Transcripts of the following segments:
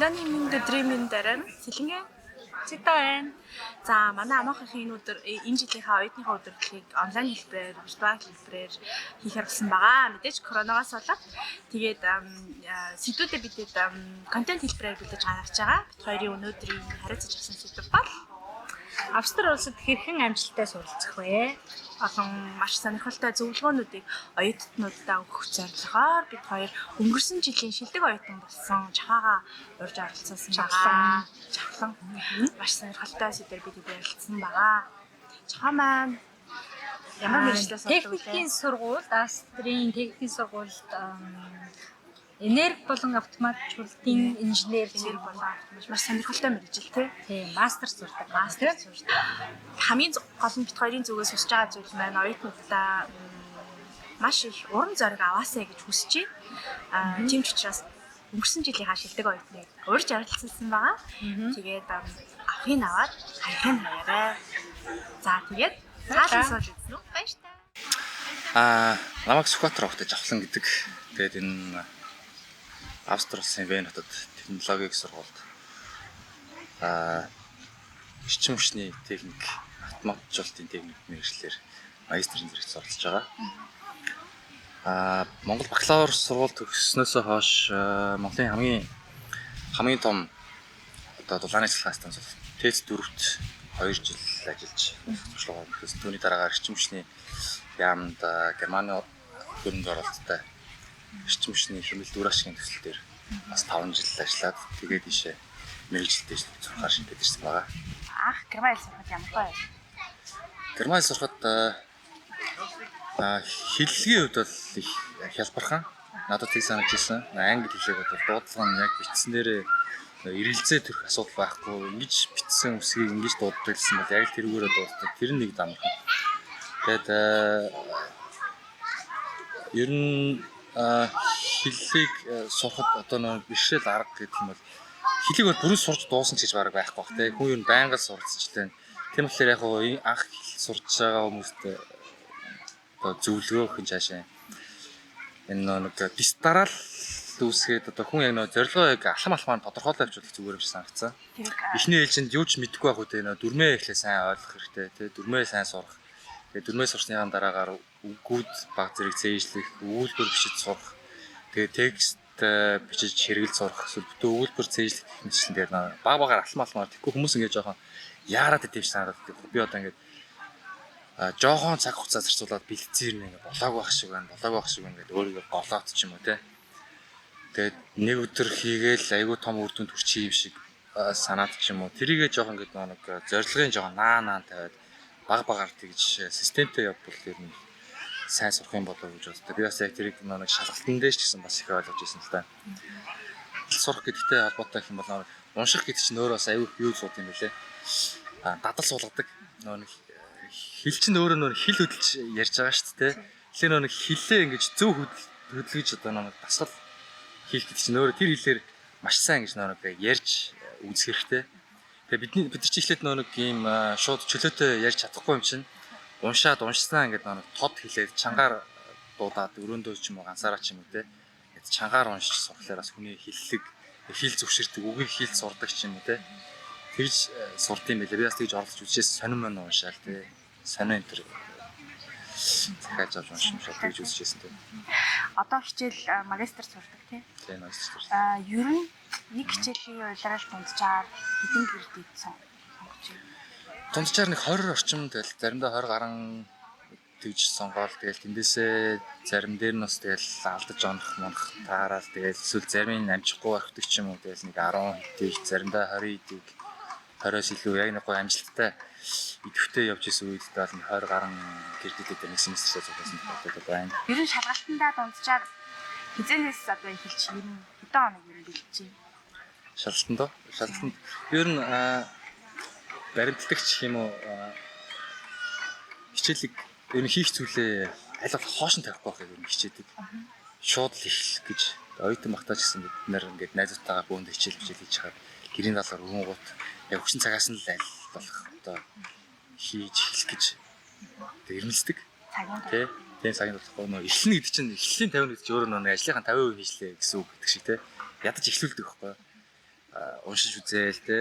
Өглөөний мэнд өдрийн дараа нь сэлэнгээ цэгтэй байна. За манай амаахын энэ өдөр энэ жилийнхээ оюутныхаа өдрөлийг онлайн хэлбэрээр, виртуал хэлбэрээр хийхээр болсон байгаа. Мэдээж коронавигаас болоод тэгээд сэдвүүдэд бидэд контент хэлбэрээр бэлдэж гаргаж байгаа. Бид хоёрын өнөөдрийн харилцаж авсан сэдв бол Австрали улсад хэрхэн амжилттай суралцах вэ? Олон маш сонирхолтой зөвлөгөөнүүдийг оюутнуудаа өгөх зорилгоор бид хоёр өнгөрсөн жилийн шилдэг оюутан болсон Жахаага урьж оролцсон байгаа. Жавхлан маш сонирхолтой сэдвээр бид ярилцсан байгаа. Жахаа маань ямар мэргэжлээс сурдаг вэ? Техникийн сургууль, Австрийн техникийн сургуульд энерги болон автоматжуулалтын инженер маш сонирхолтой мэргэжил тийм мастер сурдаг. Хамгийн гол нь бит хоёрын зүгээс хүсэж байгаа зүйл маань оюутнуудаа маш их урам зориг аваасаа гэж хүсэж байна. Тийм ч учраас өнгөрсөн жилийнхаа шилдэг оюутныг урьж оролцуулсан байгаа. Тэгээд авахын аваад хайхын хаяарай. За тэгээд цаашаа сууж үзсэн үү? Баяр та. Намайг Сүхбаатар хотод Жавхлан гэдэг. Тэгээд энэ Австрали улсын Вен хотод технологийн сургуульд эрчим хүчний техник, автоматжуулалтын техник мэргэжлэр магистрийн зэрэгт суралцж байгаа. Монгол бакалавр сургууль төгссөнөөсөө хойш Монголын хамгийн том дулааны цэцлэгийн станц ТЭЦ 4-т 2 жил ажиллаж туршлага өгсөн. Түүний дараагаар эрчим хүчний яамд Германы хөрөнгө оруулалттай эрчим хүчний хэмнэлт үр ашигын төсөл дээр бас 5 жил ажиллаад тэгээд ийшээ мэргэжилтэд сурахаар шийдэж ирсэн байгаа. Герман хэл сурахад ямар гоё? Герман хэл сурахад хэллэгийн хувьд бол их хялбархан. Надад тийг санагдаж ирсэн. Англи хэлийг бол дуудлага нь яг бичснээрээ эргэлзээ төрөх асуудал байхгүй. Ингэж бичсэн үсгийг ингэж дууддаг гэсэн бол яг л тэрүүгээрээ дууддаг. Тэр нэг дамархан. Тэгээд ер нь хэллийг сурахад одоо нэг бишрэл арга гэх юм бол хэлийг бол бүрэн сурч дуусан ч гэж бараг байхгүй бах те. Хүн ер нь байнга суралцчихлаа. Тийм болохоор яг анх сурч байгаа хүмүүст зөвлөгөө өгөх цаашаа энэ нэг бис дараал үүсгээд одоо хүн яг нэг зорилгоо яг алхам тодорхойлоо явуулах зүгээр юм шиг санагдсан. Эхний ээлжинд юу ч мэдэхгүй байх үү те. Дүрмээ эхлээ сайн ойлгох хэрэгтэй те. Дүрмээ сайн сурах. Тэгээд дүрмээ сурсныхаа дараагаар үгүүд баг зэрэг зээжлэх, өгүүлбэр бичиж сурах. Тэгээд текст бичиж хэрэгэл сурах. Бүтэн өгүүлбэр зээжлэх мэтлэн дээр багаар алхамаар тэгэхгүй хүмүүс ингэ жоохон яарад идэвч санагдав. Би одоо ингэ жоохон цаг хугацаа зарцуулаад бэлдсэн юм ингэ болоог байх шиг байна гэдэг өөрийгөө голоод ч юм уу те. Тэгээд нэг өдөр хийгээл айгүй том үр дүнд хүрчих юм шиг санаад ч юм уу. Тэрийгээ жоохон ингэ нэг зорилгын жоохон наан тавиад багаар тэгж системтэй явбал ер нь сайн сурах юм болов уу гэж боддог. Би бас яг тэрийг нэг шалгалтан дээр ч гэсэн бас их ойлгож ирсэн л та. Сурах гэдэгтэй холбоотой гэх юм бол унших гэдэг чинь өөрөө бас аюу юу зууд юм бэлээ. Дадал суулгадаг. Нэг хэл чинь өөрөө нэг хэл хөдөлж ярьж байгаа шүү дээ. Тэгэхээр нэг хэлээ ингэж зөв хөдөлгөж одоо нэг дасгал хийх гэдэг чинь өөрөө тэр хэлээр маш сайн гэж нэг ярьж үзэх хэрэгтэй. Тэгээ бид чинь ихлэд нэг ийм шууд чөлөөтэй ярьж чадахгүй юм чинь уншснаа ингээд нэг тод хэлээд чангаар дуудаад өрөөндөө ч юм уу ганцаараа ч юм уу те. Ингээд чангаар уншиж сурахлаар бас хүний хэллэг хэл зөвшөрдөг үгийг хэл сурдаг ч юм уу те. Тэгж сурд юм байлээ. Би бас тэгж орлож үзчихсэн сонин мөн уншаал те. Сонин энэ төр захиаж авч уншимшаа тэгж үзчихсэн те. Одоо хичээл магистр сурдаг тий. Тийм магистр. Ер нь нэг хичээлийн уйлрал дунджаар хэдэн кредит сонгож байна? Дунджаар нэг 20 орчим тэгэл заримдаа 20 гарan тэгж сонгоол тэгэл тэндээсээ зарим дээр нь бас тэгэл алдаж онох таарал тэгэл эсвэл зарим нь амжихгүй барахдаг ч юм уу тэгэл нэг 10 хэдийг заримдаа 20 хэдийг 20-оос илүү яг нэг гоо амжилттай идэвхтэй явж исэн үед бол 20 гарan кредитэд нэг семестрээ зогсоосон тохиолдол байна. Ер нь шалгалтандаа дунджаар хизэнээс одоо эхэлж ер нь хэдэн хоног ер нь бэлдэж байна? Шалгалтанд ер нь баримтлагч юм уу хичээлийг ер нь хийх зүйлээ аль болох хоош нь тавихгүй байхыг ер нь хичээдэг. Шууд л эхлэх гэж оюутан багтаач гэсэн бид нэр ингээд найзуудтайгаа бөөнд хичээл хийж хаад гэрийн даалгаар өнгөт яг хүчин цагаас нь л аль болох одоо хийж эхлэх гэж ирмэлцдэг. Тэ тийм цагийн болохгүй нөө эхлэнэ гэдэг чинь эхлэлийн 50 гэдэг чинь өөрөө нөө ажлынхаа 50% хийжлээ гэсэн үг гэдэг шиг те ядаж эхлүүлдэг байхгүй. уншиж үзээл те.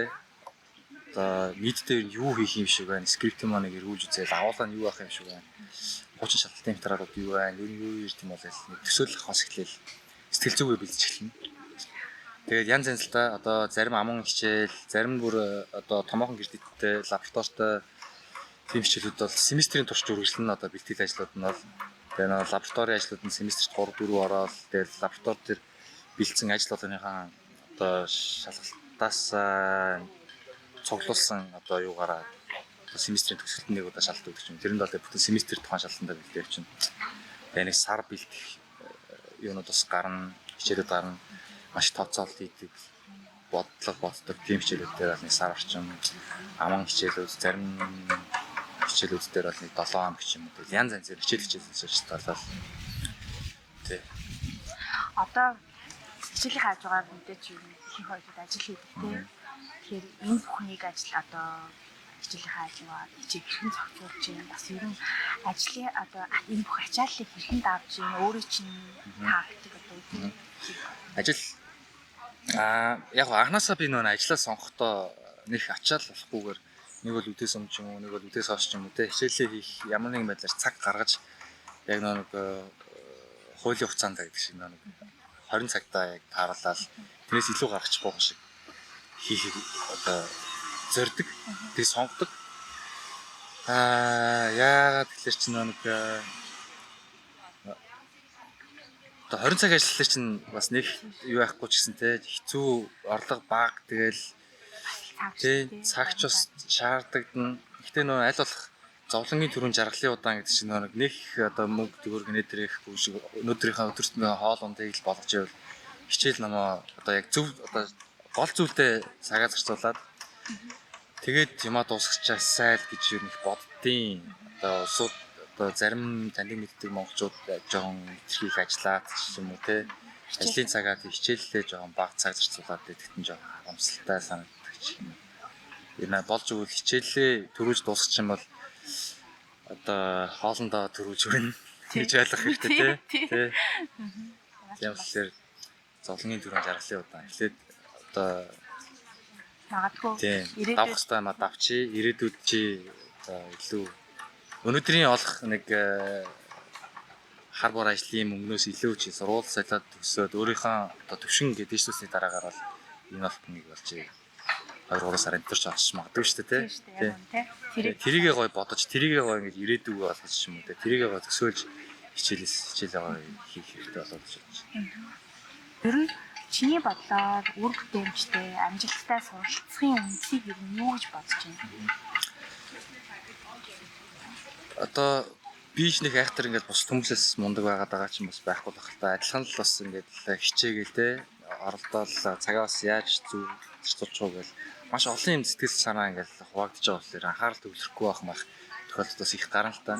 Одоо нийтдээ юу хийх юм шиг байна. Скрипт маань эргүүлж үзээл агуулга нь юу байх юм шиг байна. Хуучин шалтгаалтай материалууд юу байна. Юу ирд юм бол төсөөлөх хос эхлээл сэтгэл зүгээ бэлдэж эхэлнэ. Тэгээд янз янз л та одоо зарим аман хичээл, зарим бүр одоо томоохон гэрдэттэй лабораторитой тийм хичээлүүд бол семестрийн турш үргэлжлэн одоо бэлтгэл ажлууд нь бол тэгээд нэг лабораторийн ажлууд нь семестрт 3 4 ороод тэгээд лаборатори дээр бэлдсэн ажил болгоныхаа одоо шалгалтаас цуглуулсан одоо юугаараа семестрийн төгсөлтөнд нэг удаа шалгалт өгдөг юм. Тэрэнд бол бүтэн семестр тухайн шалгалтанд бэлдэх чинь. Тэгээд нэг сар бэлдэх юунуудаас гарна, хичээлүүд гарна, маш тооцоолт хийдэг, боддог тийм хичээлүүд дээр бол нэг сар орчим аман хичээлүүд, зарим хичээлүүд дээр бол нэг 7 ам гэх юм уу. Янз янзэр хичээлээс болж талаа. Тэ. Одоо хичээлийн хажуугаар мэдээж юм их хоёрод ажил хийдэг тийм. Тэгэхээр энэ бүхнийг ажил одоо хичээлийн хажуугаар хичээл хэрхэн зохицуулж байна. Бас ер нь ажлын одоо энэ бүх ачааллыг хэрхэн давж байна. Өөрөө чинь тактик одоо ажил яг анханасаа би нөө ажлаа сонгохдоо нэг ачаал болохгүйгээр нэг бол үдээс өмнө ч юм уу, нэг бол үдээс хойш ч юм уу те хичээлээ хийх ямар нэгэн байдлаар цаг гаргаж яг нэг хуулийн хугацаанд гэдэг шиг нэг 20 цагтаа яг тааруулаад тэрнээс илүү гаргачихгүй юм шиг хийхийг одоо зорддог, тэг сонгодог. Яагаад тэгэхээр ч нэг одоо 20 цаг ажиллахлаар чинь бас нэг юу байхгүй ч гэсэн те хэцүү орлого бага тэгэл тэг цагч бас шаарддаг. Гэтэ нөө аль болох зовлонгийн төрүн жаргалын удаан гэдэг чинь нэг одоо мөнгө төгрөг нэтрэхгүй шиг өнөөдрийнхөө өдөртөө хоол ундыг л болгож ивэл хичээл намаа одоо яг зөв одоо гол зүйлдээ цагаа зарцуулаад тэгээд юмаа дуусгачихсай л гэж юу нэг боддtiin. Одоо улсууд одоо зарим таньдаг мэддэг монголчууд жоохон их ажиллаад юм уу те ажлын цагаа хичээллээ жоохон бага цаг зарцуулаад тэгтэн жоохон харамсалтай санагддаг юм. Энэ болж өгвөл хичээллээ төрүүлж дуусгах юм бол одоо хоолндоо төрүүлж өгнө гэж ойлгох хэрэгтэй те. Тийм болохоор зовлонгийн төрөнд жаргалын удаан эхлээд одоо магадгүй давах хэрэгтэй маа давчи ирээдүйд чи одоо илүү өнөөдрийн олох нэг хар бор ажлын мөнгнөөс илүү чи сургууль солиод төгсөөд өөрийнхөө одоо төвшин гэдэг дэвшүүлсний дараагаар бол энэ болох нэг болж 2-3 сарын турш авч магадгүй шүү дээ тий. Тэрийгээ гой бодож тэрийгээ гой ингэж ирээдүгөө олгож юм уу тий. Тэрийгээ гой төсөөлж хичээлээ гой хийх хэрэгтэй болоод байна. Ер нь чиний бодлоор үр бүтээмжтэй амжилттай суралцахын үндсийг ер нь юу гэж бодож байна? Одоо биш нэг айхтар ингээд бус хүмүүсээс мундаг байгаад байгаа ч юм бас байхгүй л байна. Адилхан л бас ингээд хичээгээл те оролдоол цагаа бас яаж зөв зарцуулж гэл маш олон юм сэтгэл санаа ингээд хуваагдаж байгаа болохоор анхаарал төвлөрөхгүй байх мах тохиолдолд их гарна л та.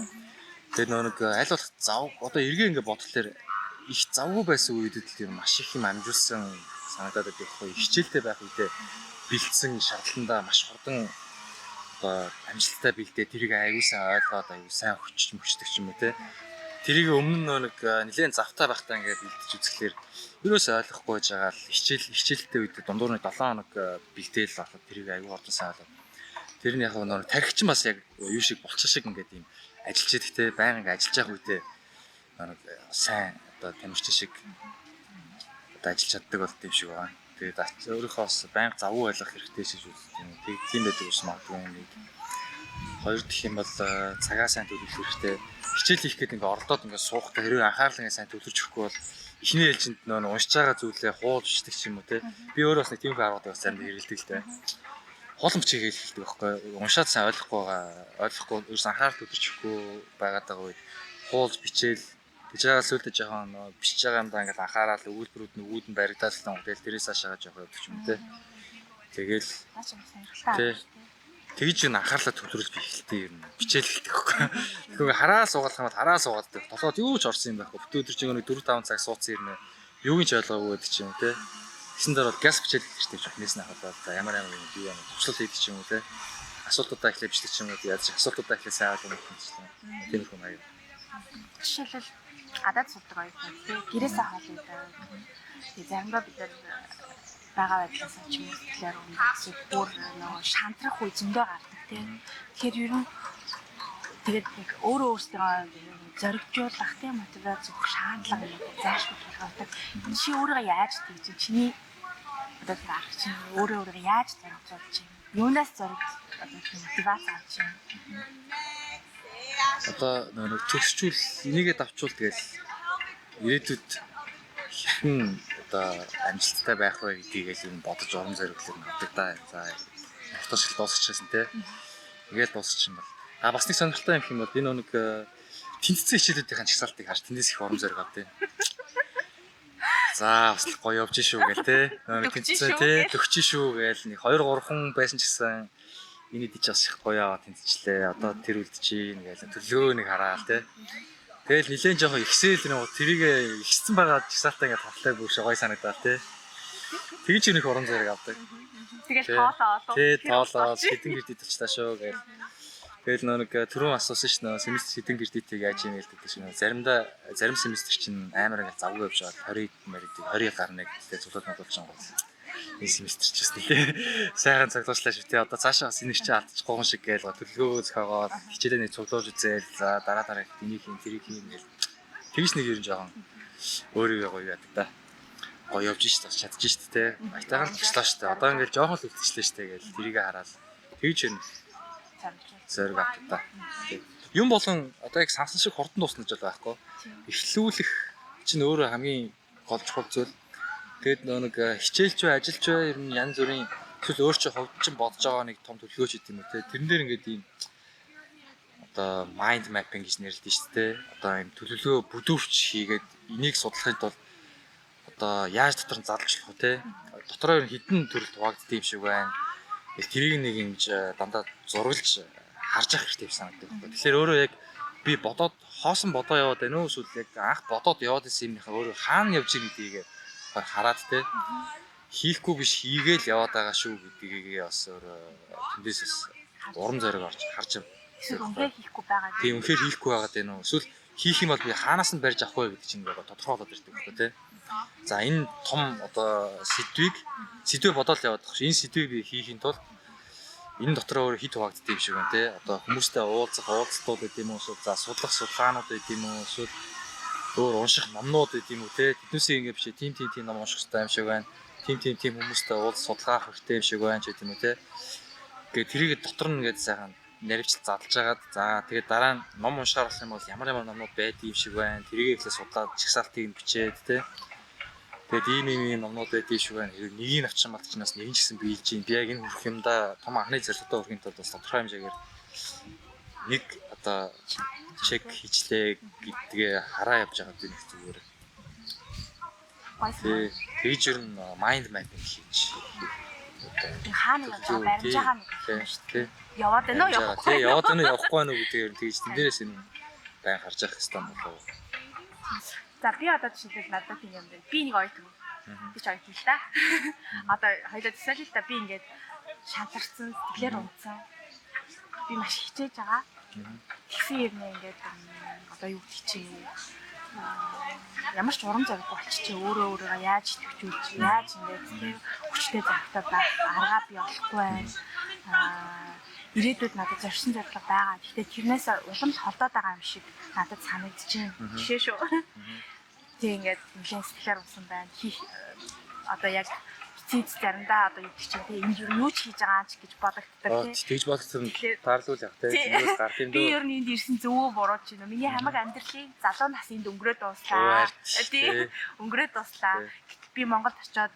Тэгээд нэг аль болох зав одоо эргээ ингээд бодлоор их завгүй байсан үедэд л юм маш их юм амжуулсан санагдаад байдаг байхгүй. Хичээлтэй байх үедээ бэлдсэн шаардлагатаа маш хурдан одоо амжилттай бэлдээ тэрийг аягуулсан ойлгоод аягүй сайн хүчж мөчдөг ч юм уу те. Тэрийг өмнө нэг нэлээд завтай байхдаа ингээд бэлдэж үзэхлээр юусоо ойлгохгүй байгаа л хичээлтэй үед дундуур нэг 7 хоног бэлдээл болоод тэрийг аягүй хурдан сайн ойлгоод. Тэр нь яг нэг тархич нь бас яг юу шиг болчих шиг ингээд юм ажиллаж идэгтэй байнга ингээд ажиллаж явах үедээ нэг сайн одоо тамирчин шиг одоо ажиллаж чаддаг бол тийм шиг байна. Тэгээд өөрийнхөө бас байнга завгүй ойлгох хэрэгтэй шиг үздэг юм. Тийм байдаг ус магадгүй нэг. Хоёр дэх юм бол цагаа сайн төлөвлөх хэрэгтэй. Хичээл хийх гэдэг ингээд ордоод ингээд суухтай хэрэг анхаарлаа сайн төлөвлөж өгөхгүй бол эхний ээлжинд нөө уншиж байгаа зүйлээ хуулж ичдэг ч юм уу те. Би өөрөө бас нэг тийм хараад бас зарим хэрэлдэг л те. Хууламж хийгээл хэлдэг байхгүй. Уншаад сайн ойлгохгүй ерөөс анхаарал төлөвлөж өгөхгүй байгаад байгаа үед хуулж бичээл гэж байгаа сүлдэж жоохон бичиж байгаа юмдаа ингээд анхаарал өгүүлбэрүүд нь үүд нь баригдаалсан тэгэл дээрээс хашаага жоох явдаг юм те. Тэгэл тэгж ин анхаарлаа төвлөрүүлж эхэлдэг юм. Бичээл хэлдэг байхгүй. Тэгэхгүй хараа суугаад хамаад хараа суугаад толгойд юу ч орсон юм байхгүй. Бүтэн өдөр чинь нэг 4-5 цаг суудсан юм. Юуг нь ч ойлгоогүй гэдэг чинь те. Тэсэн дээр бол газ бичээл хэрэгтэй ч хүнээс нь хаваад за ямар юм юу юм төвчлөл хийдэг ч юм уу те. Асуултуудаа эхлэж бичдэг ч юм уу яаж асуултуудаа эхлээ сайн ойлгох юм чинь. Тийм их юм аяа. Жишээлбэл гадаад суудаг оюутнууд гэрээсээ хоол идэг. Тэгээ заримдаа бид нар байгаа байдлаасаа ч юм уу тэгэхээр ингээд бүр нөгөө шантрах үе зөндөө гардаг тийм. Тэгэхээр ер нь тэгээд нэг өөрөө өөрсдөө зоригжуулах тийм мотивац өгөх шаардлага юм заашгүй болгодог. Чи өөрийгөө яаж тэгж чиний одоо гарах чинь өөрөө яаж зоригжуулж чинь юунаас зориг одоо мотивац авч чинь Одоо нэг төгсчүүл энийгээ давчвал тэгэл ирээдүйд хэрхэн одоо амжилттай байх вэ гэдгийг л бодож урам зориглол авдаг да. За автор шиг дуусчихсан те. Ингээл дуусчих юм бол. Бас нэг сонирхолтой юм хэм бол энэ нэг тэнцсэн хичээлүүдийн чагсаалтыг харж тэндээс их урам зориг авдаг. За бас гоё явж шүү гээл те. Тэнцсэн те. Төгч шүү гээл нэг 2 3 хүн байсан ч гэсэн энэ дэж бас их гоё аваа тэнцчлээ. Одоо тэр үлд чинь гээл төлөвөө нэг хараал те. Тэгэл нилээн жоохон ихсэл нэг тэрийг ихсэн байгаа жагсаалтаа ингээд тоглох бүр гоё санагдаа те. Тэгж нэг урам зориг авдаг. тэгэл тоолоо тоолоо хэдэн гэрдит тавчлаа шүү гээл. Тэгэл нэг түрүүн асуусан ш нь семестр хэдэн гэрдитийг яаж юм гэлдэг шин. Зарим семестр чинь амар ингээд завгүй явж байгаа 20 гарныг тэгээ цуглаад бодуулж байгаа юм. Энэ семестр ч гэсэн лээ. Сайхан цуглууллаа шүү те. Одоо цаашаа бас энийг чи алдчихгүй юм шиг гээл төлөвлөгөө зохиогоод хичээлээ нэг цуглуулж үзээл. За дараа энийг хийн тэрийг хийн гээл. Тэгж нэг юм жоохон өөрийгөө гоё яадаг да. Гоё явж шít бас чадчих шít те. Айтайгаар туслаа шít. Одоо ингээд жоохон л үлдчихлээ шít гээл тэрийг хараад тэгж юм зориг авдаг да. Юм болон одоо яг сансан шиг хурдан дуснаж бол байхгүй. Эхлүүлэх чинь өөрөө хамгийн гол чухал зүйл. Тэгэд нэг хичээлч бай, ажилч бай ер нь янз бүрийн эсвэл өөр чинь хувьд чинь бодож байгаа нэг том төлөвлөгөөч гэдэг юм үү те. Тэрэн дээр ингээд ийм одоо mind mapping гэж нэрлэдэг шүү дээ. Одоо ийм төлөвлөгөө бүдүүрч хийгээд энийг судлахад бол одоо яаж дотор нь задлж болох вэ те. Дотроо ер нь хідэн төрөлд хуваагддаг юм шиг байна. Тэрийг нэг юмж дандаа зургалж харж ах хэрэгтэй санагддаг. Тэгэхээр өөрөө яг би бодоод хоосон бодоо яваад байна уу эсвэл яг анх бодоод яваад исэн юмнийхаа өөрөө хаана явж байгаа гэдгийг хараад те хийхгүй биш хийгээл яваад байгаа шүү гэдгийг бас өөрөө тэндээс бас урам зориг орж харж байна. эсвэл үнхээр хийхгүй байгаа. Тийм үнхээр хийхгүй байгаад байна уу? Эсвэл хийх юм бол би хаанаас нь барьж авах вэ гэдэг чинь яг тодорхойлоод ирдэг байхгүй те. За энэ том одоо сэдвээ бодоод яваад байгаа ш. Энэ сэдвийг би хийхийн тулд энэ дотор өөр хит хуваагддаг юм шиг байна те. Одоо хүмүүстэй уулзалтууд гэдэг юм уу эсвэл за судлах судалгаанууд гэдэг юм уу эсвэл өөр унших номнууд гэдэг юм уу те. Тэднээсээ ингэ биш тийм ном унших хэрэгтэй юм шиг байна. Тийм хүмүүстэй уулз судалгаа авах хэрэгтэй юм шиг байна ч гэдэг юм уу те. Гэхдээ тэрийг дотор нь ингээд сайхан наривчлал задлж агаад за тэгээд дараа нь ном уншихаар болох юм бол ямар номнууд байдаг юм шиг байна. Тэрийг ихлэ судлаад чагсаалтыг нь бичээд те. Тэгээд ийм номнууд байдаг шиг байна. Нэгийг авчих юм бол ч нас нэг нь ч гэсэн биелж юм. Би яг энэ хүрх юмдаа том анхны зорилготой хүрэхин тулд бас тодорхой хэмжээгээр нэг одоо чек хийчлээ гэдгээ хараа явж байгаа би нэг зүгээр. Тэгж ер нь mind mapping хийж хаана барьж байгаа юм шүү дээ. Яваад байна уу явахгүй. Яваад байна уу явахгүй байна уу гэдгээр тэгж тэндээс энэ байн харж явах хэрэгтэй болов. За би одоо жишээлбэл надад тийм юм байна. Би нэг ойтон. Би ч ойтон л та. Одоо хоёулаа төсөөл л та би ингээд шантарсан, сэтгэлээр унтсан. Би маш хичээж байгаа. Тэгсэн юм ингээд одоо юу гэх чи ямар ч урам зориггүй болчих чи өөрийгөө яаж итгэвчүүлж яаж ингээд тийм хүчтэй завтаа байх аргаа би олохгүй байна. Ирээдүйд надад зорьсон зорилго байгаа. Гэхдээ тэрнээс улам л холдоод байгаа юм шиг надад санагдчихэв. Жишээ шүү. Тэг ингээд нэлээд сэтгэлээр унсан байна. Одоо яг цэц заримдаа одоо юу гэх чинь энэ юу ч хийж байгаа ч гэж бодогддог тийм. Тэгж бодсон таарлуул явах тийм. Гарт юм дөө. Би ер нь энд ирсэн зөвөө буруу ч юм. Миний хамаг амьдралын залуу наснд өнгөрөөд дуслаа. Тийм. Өнгөрөөд дуслаа. Би Монголд очиод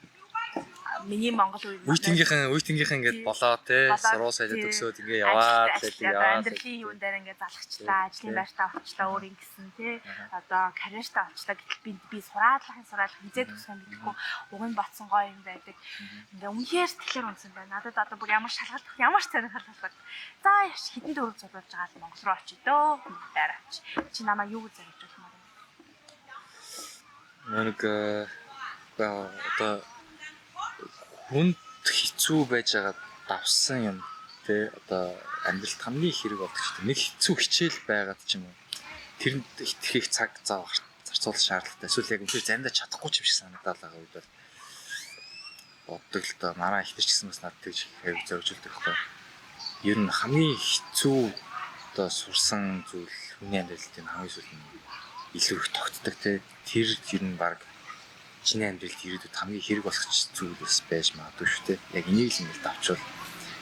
миний Монгол үеийнхээ ингээд болоо те суруу сайжаад өгсөөд ингээ яваад яваад амьдралын юун дээр ингээ залхачлаа, ажлын байртаа очилаа өөр ингэсэн те одоо карьертаа очилаа гэтэл би сураалахын хизээд тусах юм гэдэггүй угын батсан гоё юм байдаг. Ингээ үнэхээр сэтгэлээр унсан байна. Надад одоо бүр ямар шалгалт ямар ч сонирхол болоод за яаш хитэн дөрөв зодуулж байгаа л Монгол руу очие дөө байраач. Чи намайг юу гэж зориулж байна? Нэг одоо хүнд хэцүү байж байгаа давсан юм те одоо амьдралд хамгийн их хэрэг болдог шүү дээ. Нэг хэцүү хичээл байгаад ч юм уу тэрэнд итгэх цаг зав зарцуулах шаардлагатай. Эсвэл яг үнээр заримдаа чадахгүй ч юм шиг санагдаад байгаа үед бол боддог л доо. Манай ихтэй ч гэсэн бас надад тэгж аяг зориулдаг байхгүй. Ер нь хамгийн хэцүү одоо сурсан зүйл хүний амьдралд энэ хамгийн сүүл нь илүү их тогтдог те. Тэр ер нь баг чиний амьдралд ирээдүйд хамгийн хэрэг болох зүйлс байж магадгүй шүү те. Яг энийг л ингээд авчвал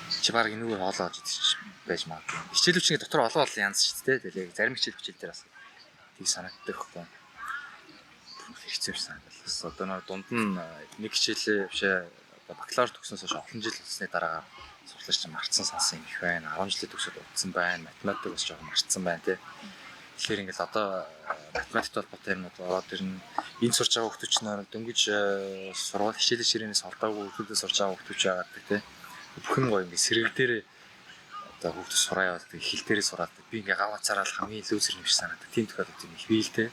чи баг энэгээр хоолоож идэж байж магадгүй. Хичээл хүчний дотор олон янз шүү дээ. Тэгэл яг зарим хичээл дээр бас тийг санагддаг байхгүй. Хэцүү санагдал. Одоо нэг дунд нь нэг хичээлээ бишээ бакалавр төгснөөс хойш олон жил болсны дараа сурлаач чинь марцсан сансан юм их байна. 10 жилийн төгсөд удсан байна. Математик бас жоохон марцсан байна тий. Тэгэхээр ингээл одоо математикт холбоотой юмнууд ороод ирнэ. Энд сурж байгаа хүмүүс ч нөр дөнгөж сургууль хичээлийн ширээнээс холдоогүй хүмүүсээс сурж байгаа хүмүүс байгаа тий. Бүх юм гоё ингээ сэрэг дээр одоо хүмүүс сураа яваад хил дээрээ сураад би ингээ гав цараад хамгийн лүүсэр юм шиг санагдав. Тийм тохиолдол юм их бий л тий.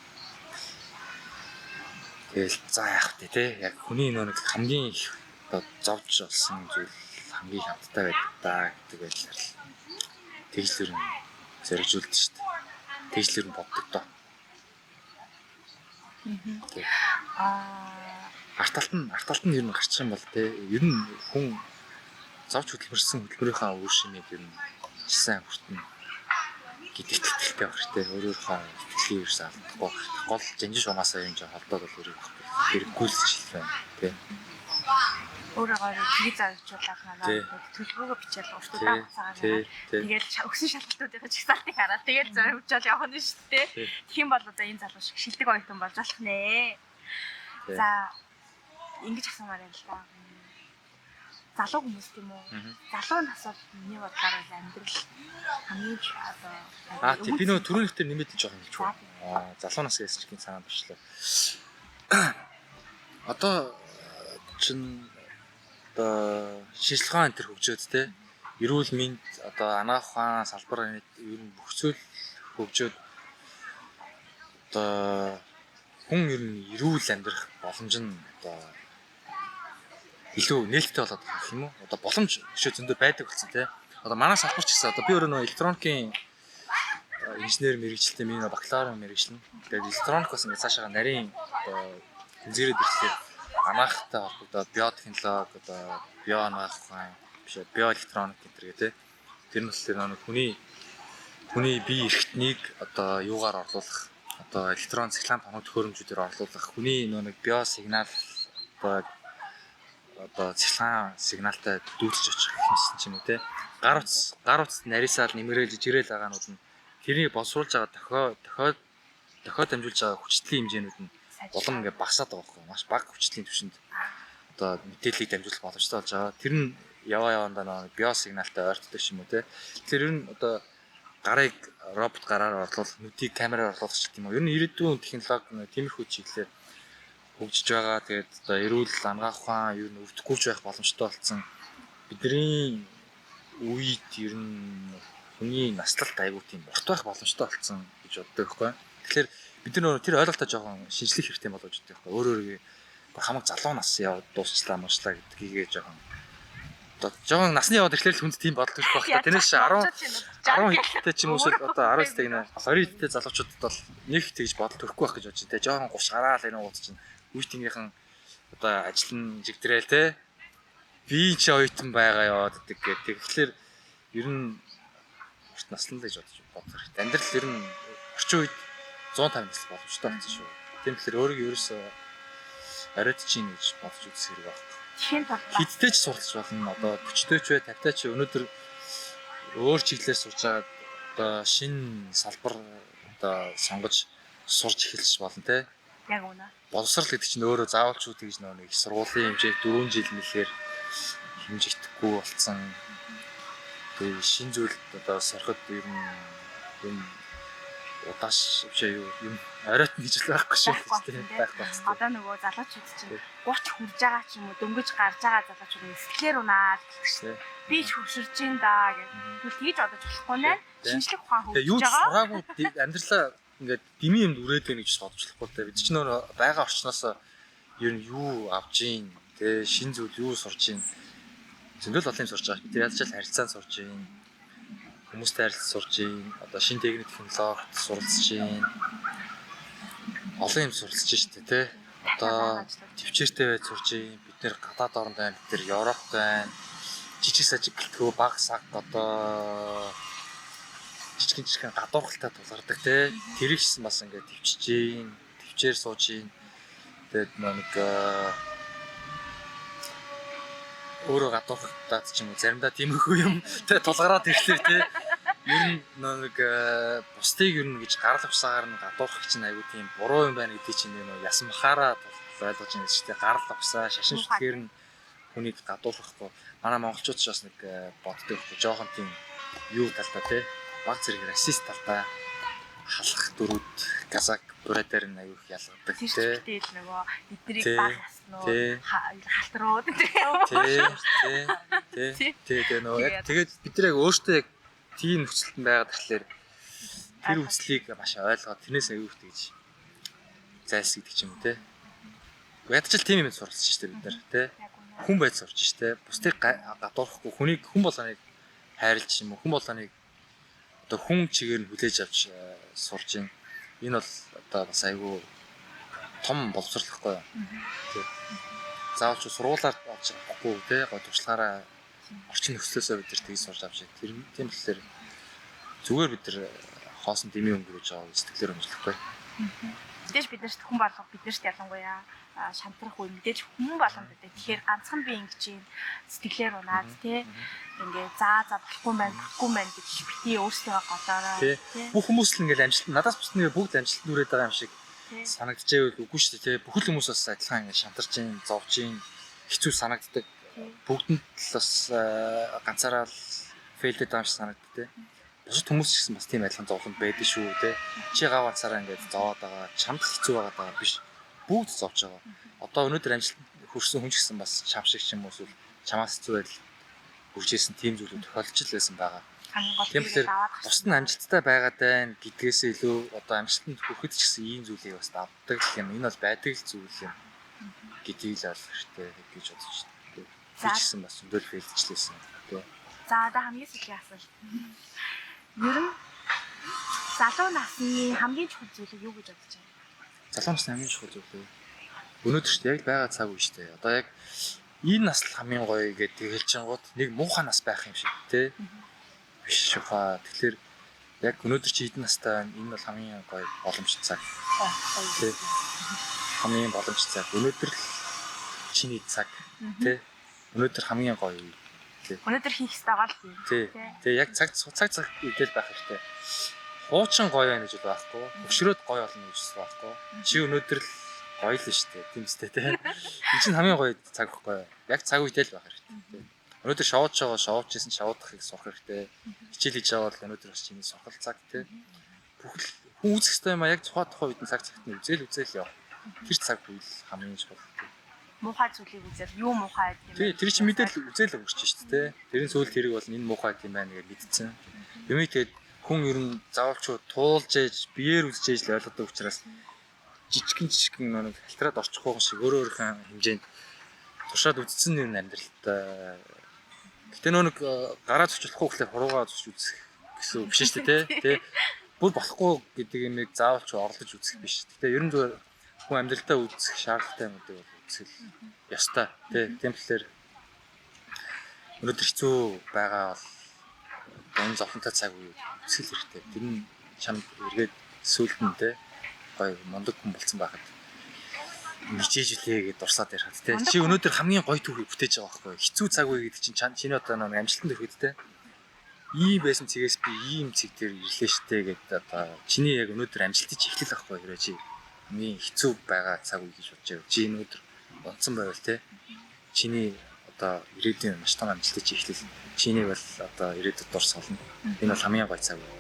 Тэгэл за яах вэ тий. Яг хүний нэг хамгийн их одоо зовж болсон зүйл хамгийн хамттай байдаг даа гэдэг байдлаар л тэгжлэр нь зэрэгжүүлдэг шүү дээ. Тэгжлэр нь боддог доо. Арталт нь ер нь гарчих юм бол те ер нь хүн зовж хөдөлмөрийнхаа үр шимийг ер нь сайн хүртэнэ гэдэгт итгэлтэй байх те өөрийнхөө итгэлийг ерөөсөө алдахгүй гол жанжин шунаасаа юм жоо холдоод бол өөрөө хэрэггүй л жил байна те өөрөөр тгий зарчуулаад надад төлбөрөөр бичээл уртудаа цагаар тэгээд өгсөн шалгалтуудын чагсаалтыг хараад тэгээд зориулж явах нь шүү дээ. Тэгэх юм бол одоо энэ залуу шиг шилдэг оюутан болж болох нэ. За ингэж асуумаар юм л да. Залуу хүмүүс тийм үү? Залуу насаар миний бодлоор амьдрал хамгийн одоо би нөө түрүүн ихтэй нэмээд жоох юм хэлчихв. Залуу нас гэсэн чинь санаанд орчлоо. Одоо чин одоо шинжилгээ энэ төр хөгжөөд те эрүүл мэнд одоо анагаах ухаан салбар ер нь бүх зүйл хөгжөөд одоо хүн ер нь эрүүл амьдрах боломж нь одоо илүү нээлттэй болоод байгаа юм уу? Одоо боломж өшөө зөндөө байдаг болсон те. Одоо манай салбар ч гэсэн одоо би өөрөө нөө электроникийн инженер мэргэжилтэй миний бакалавр мэргэжилнэ. Тэгээд электроник бас ингээд цаашаа нарийн одоо тэнцвэрээд ирлээ. Анагаахтай холбоотой биотехнологи одоо био анагаах ухаан биш биоэлектроник гэдэг те. Тэр нь бол хүний бие эрхтнийг одоо юугаар орлуулах одоо электрон циклон тоног төхөөрөмжүүдээр орлуулах хүний нэг био сигнал одоо циклон сигналтай дүүцэж очих гэсэн ч юм уу те. Гар утас нарийсаал нэмэрэл жирээл байгаанууд нь тэрийг боловсруулж байгаа дохиод дамжуулж байгаа хүчтэй хэмжээнүүд нь улам ингээд багасаад байгаа байхгүй маш бага хүчлийн түвшинд одоо мэдээллийг дамжуулах боломжтой болж байгаа. Тэр нь явандаа нэг биосигналтай ойртдог юм уу те. Тэгэхээр ер нь одоо гарыг робот гараар орлуулах, нүдийг камераар орлуулах гэх юм уу. Ер нь ирээдүйн технологи тиймэрхүү чиглэлээр хөгжиж байгаа. Тэгээд одоо эрүүл анагаах ухаан ер нь өвдөхгүй байх боломжтой болсон. Бидний үед ер нь хүний наслалт айгуу тийм урт байх боломжтой болсон гэж боддог байхгүй. Тэгэхээр бид нар тэр ойлголтоо жоохон шинжлэх хэрэгтэй болов гэж боддог байхгүй. Өөрөөр хамаг залуу нас яваад дуусчлаа муучлаа гэдгийг жоохон одоо жоохон насны яваад ирэхлээр хүнд тийм боддог байх. Тэрнээс 10 хэдтэй ч юм уу одоо 19 хэдтэй нэ 20 хэдтэй залуучуудад бол нэг тэгж бодол төрөхгүй байх гэж бодож байна. Жоохон 30 гараал энэ ууц чинь үеийнхийнхэн одоо ажил нь жигдрээл те би ч оюутан байгаа яваад гэдэг. Тэгэхээр ер нь урт наслан л гэж бодох хэрэгтэй. Амьдрал ер нь орчин үед 150 насл боломжтой болсон шүү. Тийм тэгэхээр өөрийгөө ерөөсөө ариуд чинь гэж бодож үзэх хэрэг байна. Хидтэй ч сурч болно. Одоо 40-тэй ч бай 50-тай ч өнөөдөр өөр чиглэлээр сурч байгаа одоо шинэ салбар одоо сонгож сурч эхэлж болно те. Яг үнэ. Боловсрал гэдэг чинь өөрөө заавалчгүй гэж нэг их сургуулийн хэмжээ 4 жил нэлэхээр хэмжигдэхгүй болсон. Тэгээ шинэ зүйл одоо сороход ер нь удаас бишээ юм оройтно гэж л байхгүй шүү дээ байх байна. Одоо нөгөө залуучууд чинь 30 хүрж байгаа ч юм уу дөнгөж гарч байгаа залуучууд эсгэлэр унаад гэсэн. Би ч хөшөрж ин даа гэх. Тэгж бодож болохгүй нэ. Шинжлэх ухаан хөгжиж байгаа. Юу ч сураагүй амьдралаа ингээд дими юмд үрээд байна гэж бодож болохгүй те. Бид ч нөр байгаа орчноос ер нь юу авж ийн те шин зүйл юу сурж ийн. Зөндөл олон юм сурж байгаа. Бид яаж ч харилцаанд сурж ийн. Хүмүүстэй харилцаж сурж ийн. Одоо шин техник технологид суралцж ийн. Олон юм суралцж штэ те. Одоо төвчээртэй байж сурч юм. Бид нэр гадаад орнд байна, бид нэр Европт байна. Жижиг сажиг гэлтгөө баг саг одоо жижигэн гадуурхалтай тулгардаг те. Тэр ихсэн бас ингээд төвчж гин, төвчээр сууж гин. Тэгээд нэг өөрөө гадуурхалтаад ч юм уу заримдаа тиймэрхүү юм те тулгараад ирэхлээр те. Ер нь нэг бусдыг ер нь гэж гарал авсаар нь гадуурхах чинь аюу тийм буруу юм байна гэдэг чинь нөө ясан махаараа ойлгож байна шүү дээ. Гарал авсаа шашин шүтгэхэр нь хүнийг гадуурхахгүй. Манай монголчууд ч бас нэг боддог байхгүй. Жохон тийм юу талтай те. Баг зэрэг расист талтай халах дөрүүд казак бүрээр нь аюу их ялгадаг те. Тэгэл нөгөө эднийг баг яснуу халтрууд тий нөгөө яг тэгээд бид нар яг өөртөө яг тийм нөхцөлд байгаад тэгэхээр тэр үзлийг маш ойлгоод тэрнээс аюу их тэгж зайлс гэдэг ч юм уу те. Ядчил тийм юм суралцж штэ бид нар те. Хүн байж сурч штэ. Бусдыг гадуурхахгүй хүнийг хүн болгоныг хайрлж юм уу хүн болгоныг одоо хүн чигээр нь хүлээж авч сурж юм. Энэ бол одоо бас аюу том боловсруулахгүй юу. Тэг. Заавал ч сургуулаар олж авахгүй те. Гой туршлагаараа орчин нөхцлөөсөө бид нар тгий сурч авч тийм болохоор зүгээр бид нар хоосон дэмий өнгөрөөж байгаа сэтгэлээр өмжлөхгүй. Мэдээж бид нарт хүн болгох биднэрт ялангуяа шантрах үе мэдээж хүн болгоно гэдэг. Тэгэхээр ганцхан би ингэж юм сэтгэлээр унаад тий ингээ за болохгүй байх гэж бити өөрсдөө годоороо тий бүх хүмүүс л ингээл амжилт надаас бусд нэг бүгд амжилт нүрээд байгаа юм шиг санагдчихэвэл үгүй шүү дээ тий бүхэл хүмүүс бас адилхан ингээ шантарч ин зовж ин хэцүү санагддаг бүгдэнд л бас ганцаараа л фейлдэд байгаа юм шиг санагддаг тий бусад хүмүүс ч гэсэн бас тийм адилхан зовлон байдаг шүү тий чи гав ганцаараа ингээ зовоод байгаа чамд хэцүү байгаа биш бүгд зовж байгаа. Одоо өнөөдөр амжилт хүрсэн хүн ч гэсэн бас чам шиг ч юм уу эсвэл чамаас хэцүү байдал хүрчээсэн тийм зүйлүүд тохиолдож л байсан байгаа. Тийм болохоор бусд нь амжилттай байгаад байна гэдгээс илүү одоо амжилтанд хүрэхэд ч гэсэн ийм зүйлийг бас давдаг юм. Энэ бол байдаг л зүйл юм гэдгийг л ойлгох хэрэгтэй гэж бодож байна. Би ч гэсэн бас өдөр фейлдчихлээсэн. За одоо хамгийн сүүлийн асуулт. Ер нь залуу насны хамгийн чухал зүйлийг юу гэж бодож байна? Залуу насны хамгийн чухал зүйл. Өнөөдөр ч яг байгаа цаг үе шүү дээ. Одоо яг энэ нас л хамгийн гоё гэдэг хэлж чангууд нэг муухай нас байх юм шиг тий. Биш шуха. Тэгэхээр яг өнөөдөр чи хэдэн настай байна? Энэ бол хамгийн гоё боломжтой цаг. Тий. Хамгийн боломжтой цаг. Өнөөдөр л чиний цаг тий. Өнөөдөр хамгийн гоё үе. Тий. Өнөөдөр хийх ёстой гол юм. Тий. Тэгээ яг цаг үедэл байх хэрэгтэй. Хуучин гоё байна гэж байхгүй. Өшрөөд гоё болно гэж байхгүй. Чи өнөөдөр л гоё л шүү дээ. Тийм үстэй тий. Энэ чинь хамгийн гоё цаг байхгүй. Яг цаг үедээ л байх хэрэгтэй. Өнөөдөр шоуж байгаа шоучсэн шоудахыг сурах хэрэгтэй. Хичээл хийж байгаа бол өнөөдөр бас чиний сургал цаг тий. Бүхэл хүн үзэх ёстой юм а яг тухайн үед нь цаг цагт нь үзэл яв. Тэр цаг үйл хамгийн чухал. Муухай зүйлийг үзэл юу муухай гэдэг юм. Тий, тэр чинь мэдээлэл үзэл өгч шүү дээ тий. Тэрийн сүүл тэрийг бол энэ муухай юм байна гэж мэдсэн. Юмээ тэгээд хүн ер нь заавалчгүй туулж ээж биеэр үзэж ээж л ойлгодог учраас жижигэн нэг халтраад орчих уу шиг өөрийнхөө хэмжээнд туршаад үзсэн юм амьдралтай. Гэтэ нэг гараа зурчлахгүй гэхлээр хуруугаа зурч үзэх гэсэн үг биш шүү дээ тий. Бүр болохгүй гэдэг юмыг заавалчгүй орлож үзэх биш. Гэтэ ер нь зүгээр хүн амьдралдаа үзэх шаардлагатай юм гэдэг бол үзэл ёстой тий. Тийм болохоор өнөөдөр хэцүү байгаа бол энэ зовлонтой цаг үе үзэл хэрэгтэй. Тэр нь чамд эргээд сүултэн те гоё мундаг хүн болсон байхад мичээж үлээ гэж дурсаад ярихад те чи өнөөдөр хамгийн гоё түүхийг бүтээж байгаа байхгүй хэцүү цаг үе гэдэг чинь чиний одоо нэг амжилтанд хүрэхэд те ийм байсан цэгээс би ийм цэг дээр ирлээ штэ гэдэг одоо чиний яг өнөөдөр амжилтыг эхлэх байхгүй хэрэг чи хамгийн хэцүү байгаа цаг үе гэж бодож байгаа. Чи өнөөдөр онцсон байвал те чиний одоо ирээдүйн маш том амжилтыг чи эхлэх чиний бол одоо ирээдүйд дурс олно. Энэ бол хамгийн гоё цаг үе.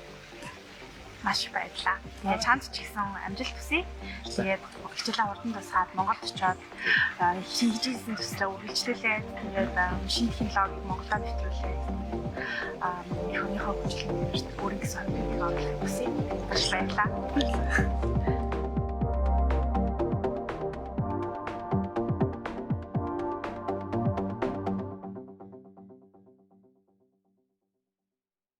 Маш баярлалаа. Тэгээ чамд ч гэсэн амжилт хүсье. Тэгээд хичээлээ хурдан тусгаад Монголд очиод хийжсэн төслөө үргэлжлүүлээд тэгээд шинэ технологиг Монголд нэвтрүүлээд хүний хөгжлөнд өөрийн гэсэн хэмжээнд оруулах хүсье. Маш баярлалаа.